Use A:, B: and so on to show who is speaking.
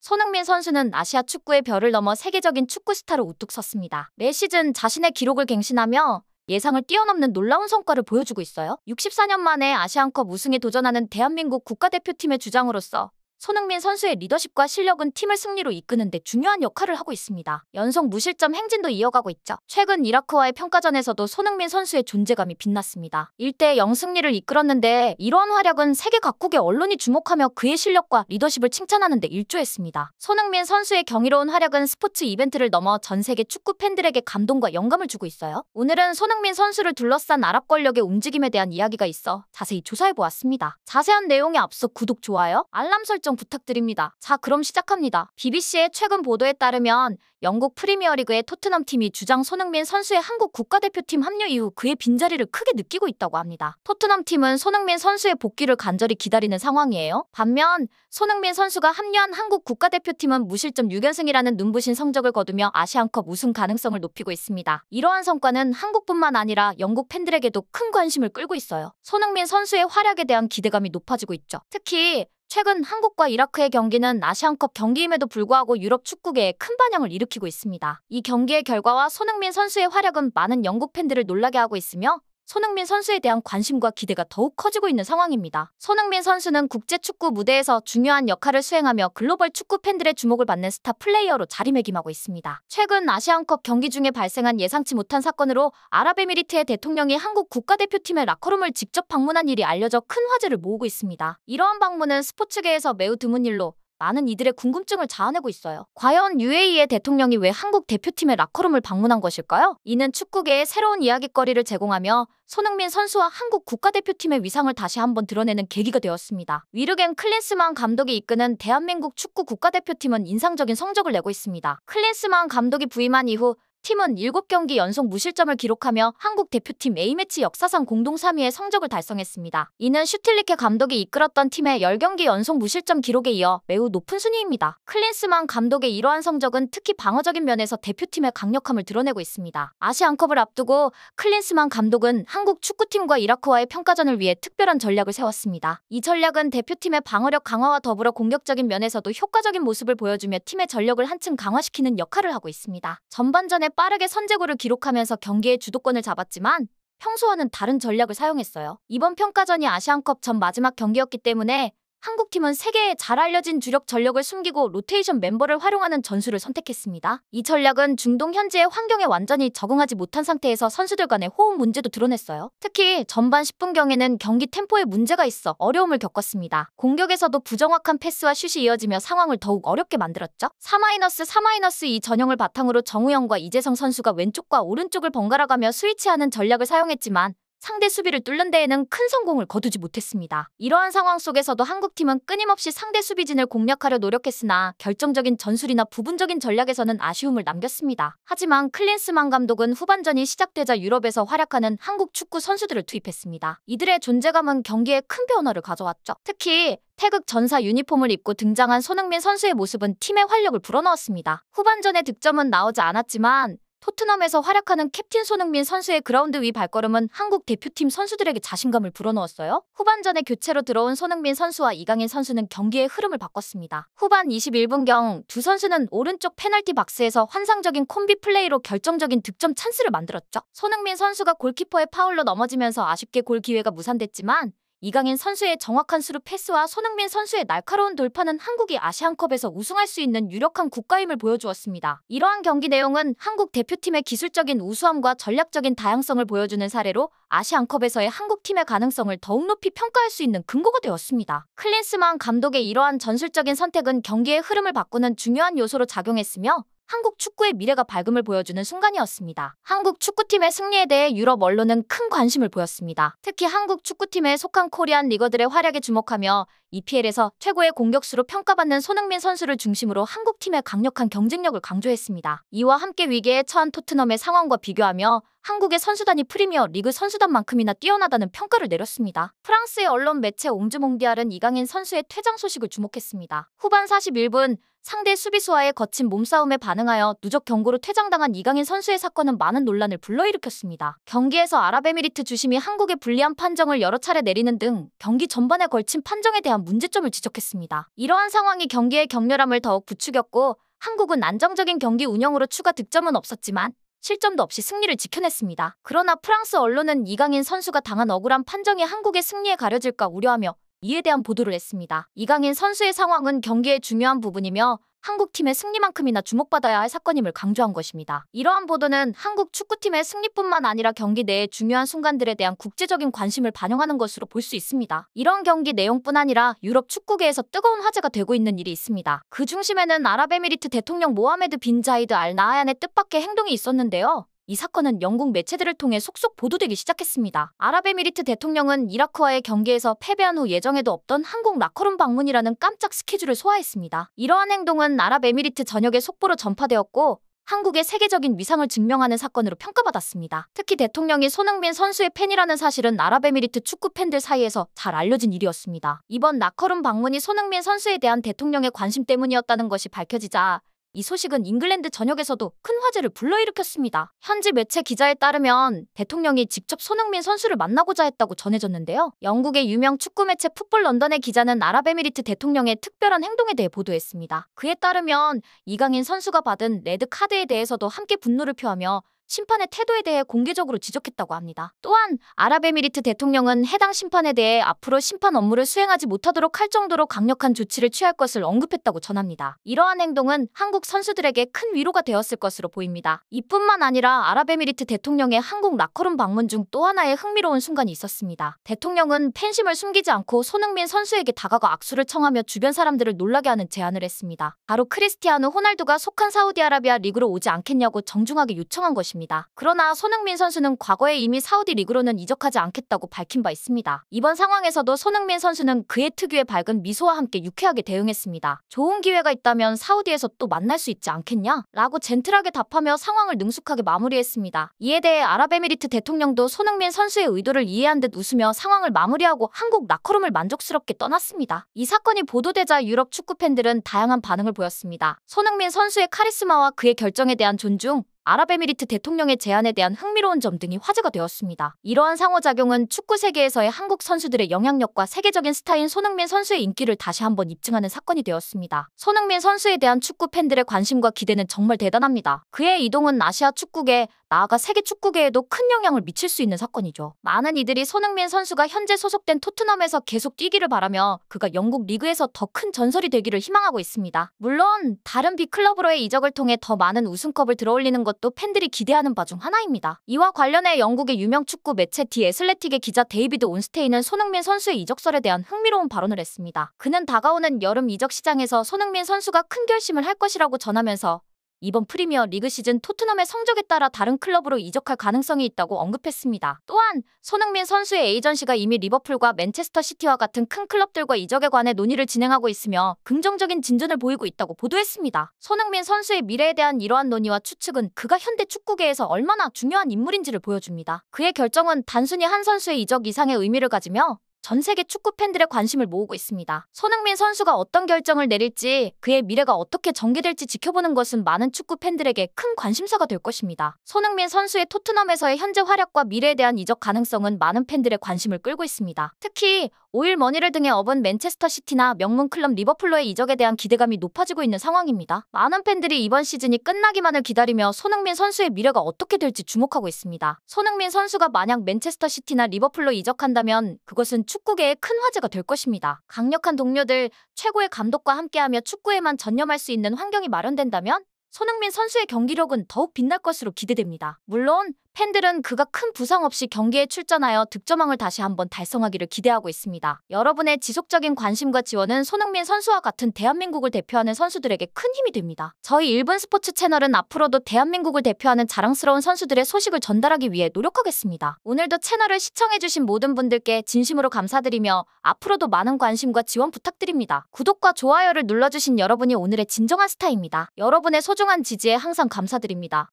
A: 손흥민 선수는 아시아 축구의 별을 넘어 세계적인 축구 스타로 우뚝 섰습니다. 매 시즌 자신의 기록을 갱신하며 예상을 뛰어넘는 놀라운 성과를 보여주고 있어요. 64년 만에 아시안컵 우승에 도전하는 대한민국 국가대표팀의 주장으로서 손흥민 선수의 리더십과 실력은 팀을 승리로 이끄는 데 중요한 역할을 하고 있습니다. 연속 무실점 행진도 이어가고 있죠. 최근 이라크와의 평가전에서도 손흥민 선수의 존재감이 빛났습니다. 1대0 승리를 이끌었는데 이러한 활약은 세계 각국의 언론이 주목하며 그의 실력과 리더십을 칭찬하는 데 일조했습니다. 손흥민 선수의 경이로운 활약은 스포츠 이벤트를 넘어 전 세계 축구 팬들에게 감동과 영감을 주고 있어요. 오늘은 손흥민 선수를 둘러싼 아랍 권력의 움직임에 대한 이야기가 있어 자세히 조사해보았습니다. 자세한 내용에 앞서 구독, 좋아요, 알람 설정 부탁드립니다. 자, 그럼 시작합니다. BBC의 최근 보도에 따르면 영국 프리미어리그의 토트넘 팀이 주장 손흥민 선수의 한국 국가대표팀 합류 이후 그의 빈자리를 크게 느끼고 있다고 합니다. 토트넘 팀은 손흥민 선수의 복귀를 간절히 기다리는 상황이에요. 반면 손흥민 선수가 합류한 한국 국가대표팀은 무실점 6연승이라는 눈부신 성적을 거두며 아시안컵 우승 가능성을 높이고 있습니다. 이러한 성과는 한국뿐만 아니라 영국 팬들에게도 큰 관심을 끌고 있어요. 손흥민 선수의 활약에 대한 기대감이 높아지고 있죠. 특히 최근 한국과 이라크의 경기는 아시안컵 경기임에도 불구하고 유럽 축구계에 큰 반향을 일으키고 있습니다. 이 경기의 결과와 손흥민 선수의 활약은 많은 영국 팬들을 놀라게 하고 있으며 손흥민 선수에 대한 관심과 기대가 더욱 커지고 있는 상황입니다. 손흥민 선수는 국제축구 무대에서 중요한 역할을 수행하며 글로벌 축구 팬들의 주목을 받는 스타 플레이어로 자리매김하고 있습니다. 최근 아시안컵 경기 중에 발생한 예상치 못한 사건으로 아랍에미리트의 대통령이 한국 국가대표팀의 라커룸을 직접 방문한 일이 알려져 큰 화제를 모으고 있습니다. 이러한 방문은 스포츠계에서 매우 드문 일로 많은 이들의 궁금증을 자아내고 있어요. 과연 UAE의 대통령이 왜 한국 대표팀의 라커룸을 방문한 것일까요? 이는 축구계에 새로운 이야깃거리를 제공하며 손흥민 선수와 한국 국가대표팀의 위상을 다시 한번 드러내는 계기가 되었습니다. 위르겐 클린스만 감독이 이끄는 대한민국 축구 국가대표팀은 인상적인 성적을 내고 있습니다. 클린스만 감독이 부임한 이후 팀은 7경기 연속 무실점을 기록하며 한국 대표팀 A매치 역사상 공동 3위의 성적을 달성했습니다. 이는 슈틸리케 감독이 이끌었던 팀의 10경기 연속 무실점 기록에 이어 매우 높은 순위입니다. 클린스만 감독의 이러한 성적은 특히 방어적인 면에서 대표팀의 강력함을 드러내고 있습니다. 아시안컵을 앞두고 클린스만 감독은 한국 축구팀과 이라크와의 평가전을 위해 특별한 전략을 세웠습니다. 이 전략은 대표팀의 방어력 강화와 더불어 공격적인 면에서도 효과적인 모습을 보여주며 팀의 전력을 한층 강화시키는 역할을 하고 있습니다. 전반전에 빠르게 선제골을 기록하면서 경기의 주도권을 잡았지만 평소와는 다른 전략을 사용했어요. 이번 평가전이 아시안컵 전 마지막 경기였기 때문에 한국팀은 세계에 잘 알려진 주력 전력을 숨기고 로테이션 멤버를 활용하는 전술을 선택했습니다. 이 전략은 중동 현지의 환경에 완전히 적응하지 못한 상태에서 선수들 간의 호흡 문제도 드러냈어요. 특히 전반 10분경에는 경기 템포에 문제가 있어 어려움을 겪었습니다. 공격에서도 부정확한 패스와 슛이 이어지며 상황을 더욱 어렵게 만들었죠. 4-4-2 전형을 바탕으로 정우영과 이재성 선수가 왼쪽과 오른쪽을 번갈아가며 스위치하는 전략을 사용했지만 상대 수비를 뚫는 데에는 큰 성공을 거두지 못했습니다. 이러한 상황 속에서도 한국팀은 끊임없이 상대 수비진을 공략하려 노력했으나 결정적인 전술이나 부분적인 전략에서는 아쉬움을 남겼습니다. 하지만 클린스만 감독은 후반전이 시작되자 유럽에서 활약하는 한국 축구 선수들을 투입했습니다. 이들의 존재감은 경기에 큰 변화를 가져왔죠. 특히 태극 전사 유니폼을 입고 등장한 손흥민 선수의 모습은 팀의 활력을 불어넣었습니다. 후반전에 득점은 나오지 않았지만 토트넘에서 활약하는 캡틴 손흥민 선수의 그라운드 위 발걸음은 한국 대표팀 선수들에게 자신감을 불어넣었어요. 후반전에 교체로 들어온 손흥민 선수와 이강인 선수는 경기의 흐름을 바꿨습니다. 후반 21분경 두 선수는 오른쪽 페널티 박스에서 환상적인 콤비 플레이로 결정적인 득점 찬스를 만들었죠. 손흥민 선수가 골키퍼의 파울로 넘어지면서 아쉽게 골 기회가 무산됐지만 이강인 선수의 정확한 수루 패스와 손흥민 선수의 날카로운 돌파는 한국이 아시안컵에서 우승할 수 있는 유력한 국가임을 보여주었습니다. 이러한 경기 내용은 한국 대표팀의 기술적인 우수함과 전략적인 다양성을 보여주는 사례로 아시안컵에서의 한국팀의 가능성을 더욱 높이 평가할 수 있는 근거가 되었습니다. 클린스만 감독의 이러한 전술적인 선택은 경기의 흐름을 바꾸는 중요한 요소로 작용했으며 한국 축구의 미래가 밝음을 보여주는 순간이었습니다. 한국 축구팀의 승리에 대해 유럽 언론은 큰 관심을 보였습니다. 특히 한국 축구팀에 속한 코리안 리거들의 활약에 주목하며 EPL에서 최고의 공격수로 평가받는 손흥민 선수를 중심으로 한국팀의 강력한 경쟁력을 강조했습니다. 이와 함께 위기에 처한 토트넘의 상황과 비교하며 한국의 선수단이 프리미어 리그 선수단만큼이나 뛰어나다는 평가를 내렸습니다. 프랑스의 언론 매체 옹주몽디알은 이강인 선수의 퇴장 소식을 주목했습니다. 후반 41분 상대 수비수와의 거친 몸싸움에 반응하여 누적 경고로 퇴장당한 이강인 선수의 사건은 많은 논란을 불러일으켰습니다. 경기에서 아랍에미리트 주심이 한국의 불리한 판정을 여러 차례 내리는 등 경기 전반에 걸친 판정에 대한 문제점을 지적했습니다. 이러한 상황이 경기의 격렬함을 더욱 부추겼고 한국은 안정적인 경기 운영으로 추가 득점은 없었지만 실점도 없이 승리를 지켜냈습니다. 그러나 프랑스 언론은 이강인 선수가 당한 억울한 판정이 한국의 승리에 가려질까 우려하며 이에 대한 보도를 했습니다. 이강인 선수의 상황은 경기의 중요한 부분이며 한국팀의 승리만큼이나 주목받아야 할 사건임을 강조한 것입니다. 이러한 보도는 한국 축구팀의 승리뿐만 아니라 경기 내의 중요한 순간들에 대한 국제적인 관심을 반영하는 것으로 볼 수 있습니다. 이런 경기 내용뿐 아니라 유럽 축구계에서 뜨거운 화제가 되고 있는 일이 있습니다. 그 중심에는 아랍에미리트 대통령 모하메드 빈 자이드 알 나하얀의 뜻밖의 행동이 있었는데요. 이 사건은 영국 매체들을 통해 속속 보도되기 시작했습니다. 아랍에미리트 대통령은 이라크와의 경기에서 패배한 후 예정에도 없던 한국 라커룸 방문이라는 깜짝 스케줄을 소화했습니다. 이러한 행동은 아랍에미리트 전역에 속보로 전파되었고 한국의 세계적인 위상을 증명하는 사건으로 평가받았습니다. 특히 대통령이 손흥민 선수의 팬이라는 사실은 아랍에미리트 축구 팬들 사이에서 잘 알려진 일이었습니다. 이번 라커룸 방문이 손흥민 선수에 대한 대통령의 관심 때문이었다는 것이 밝혀지자 이 소식은 잉글랜드 전역에서도 큰 화제를 불러일으켰습니다. 현지 매체 기자에 따르면 대통령이 직접 손흥민 선수를 만나고자 했다고 전해졌는데요. 영국의 유명 축구 매체 풋볼 런던의 기자는 아랍에미리트 대통령의 특별한 행동에 대해 보도했습니다. 그에 따르면 이강인 선수가 받은 레드 카드에 대해서도 함께 분노를 표하며 심판의 태도에 대해 공개적으로 지적했다고 합니다. 또한 아랍에미리트 대통령은 해당 심판에 대해 앞으로 심판 업무를 수행하지 못하도록 할 정도로 강력한 조치를 취할 것을 언급했다고 전합니다. 이러한 행동은 한국 선수들에게 큰 위로가 되었을 것으로 보입니다. 이뿐만 아니라 아랍에미리트 대통령의 한국 라커룸 방문 중 또 하나의 흥미로운 순간이 있었습니다. 대통령은 팬심을 숨기지 않고 손흥민 선수에게 다가가 악수를 청하며 주변 사람들을 놀라게 하는 제안을 했습니다. 바로 크리스티아누 호날두가 속한 사우디아라비아 리그로 오지 않겠냐고 정중하게 요청한 것입니다. 그러나 손흥민 선수는 과거에 이미 사우디 리그로는 이적하지 않겠다고 밝힌 바 있습니다. 이번 상황에서도 손흥민 선수는 그의 특유의 밝은 미소와 함께 유쾌하게 대응했습니다. 좋은 기회가 있다면 사우디에서 또 만날 수 있지 않겠냐? 라고 젠틀하게 답하며 상황을 능숙하게 마무리했습니다. 이에 대해 아랍에미리트 대통령도 손흥민 선수의 의도를 이해한 듯 웃으며 상황을 마무리하고 한국 라커룸을 만족스럽게 떠났습니다. 이 사건이 보도되자 유럽 축구 팬들은 다양한 반응을 보였습니다. 손흥민 선수의 카리스마와 그의 결정에 대한 존중, 아랍에미리트 대통령의 제안에 대한 흥미로운 점 등이 화제가 되었습니다. 이러한 상호작용은 축구 세계에서의 한국 선수들의 영향력과 세계적인 스타인 손흥민 선수의 인기를 다시 한번 입증하는 사건이 되었습니다. 손흥민 선수에 대한 축구 팬들의 관심과 기대는 정말 대단합니다. 그의 이동은 아시아 축구계, 나아가 세계 축구계에도 큰 영향을 미칠 수 있는 사건이죠. 많은 이들이 손흥민 선수가 현재 소속된 토트넘에서 계속 뛰기를 바라며 그가 영국 리그에서 더 큰 전설이 되기를 희망하고 있습니다. 물론 다른 빅클럽으로의 이적을 통해 더 많은 우승컵을 들어올리는 것도 팬들이 기대하는 바 중 하나입니다. 이와 관련해 영국의 유명 축구 매체 디 애슬레틱의 기자 데이비드 온스테인은 손흥민 선수의 이적설에 대한 흥미로운 발언을 했습니다. 그는 다가오는 여름 이적 시장에서 손흥민 선수가 큰 결심을 할 것이라고 전하면서 이번 프리미어 리그 시즌 토트넘의 성적에 따라 다른 클럽으로 이적할 가능성이 있다고 언급했습니다. 또한 손흥민 선수의 에이전시가 이미 리버풀과 맨체스터 시티와 같은 큰 클럽들과 이적에 관해 논의를 진행하고 있으며 긍정적인 진전을 보이고 있다고 보도했습니다. 손흥민 선수의 미래에 대한 이러한 논의와 추측은 그가 현대 축구계에서 얼마나 중요한 인물인지를 보여줍니다. 그의 결정은 단순히 한 선수의 이적 이상의 의미를 가지며 전 세계 축구 팬들의 관심을 모으고 있습니다. 손흥민 선수가 어떤 결정을 내릴지, 그의 미래가 어떻게 전개될지 지켜보는 것은 많은 축구 팬들에게 큰 관심사가 될 것입니다. 손흥민 선수의 토트넘에서의 현재 활약과 미래에 대한 이적 가능성은 많은 팬들의 관심을 끌고 있습니다. 특히 오일 머니를 등에 업은 맨체스터 시티나 명문 클럽 리버풀로의 이적에 대한 기대감이 높아지고 있는 상황입니다. 많은 팬들이 이번 시즌이 끝나기만을 기다리며 손흥민 선수의 미래가 어떻게 될지 주목하고 있습니다. 손흥민 선수가 만약 맨체스터 시티나 리버풀로 이적한다면 그것은 축구계의 큰 화제가 될 것입니다. 강력한 동료들, 최고의 감독과 함께하며 축구에만 전념할 수 있는 환경이 마련된다면 손흥민 선수의 경기력은 더욱 빛날 것으로 기대됩니다. 물론 팬들은 그가 큰 부상 없이 경기에 출전하여 득점왕을 다시 한번 달성하기를 기대하고 있습니다. 여러분의 지속적인 관심과 지원은 손흥민 선수와 같은 대한민국을 대표하는 선수들에게 큰 힘이 됩니다. 저희 1분 스포츠 채널은 앞으로도 대한민국을 대표하는 자랑스러운 선수들의 소식을 전달하기 위해 노력하겠습니다. 오늘도 채널을 시청해주신 모든 분들께 진심으로 감사드리며 앞으로도 많은 관심과 지원 부탁드립니다. 구독과 좋아요를 눌러주신 여러분이 오늘의 진정한 스타입니다. 여러분의 소중한 지지에 항상 감사드립니다.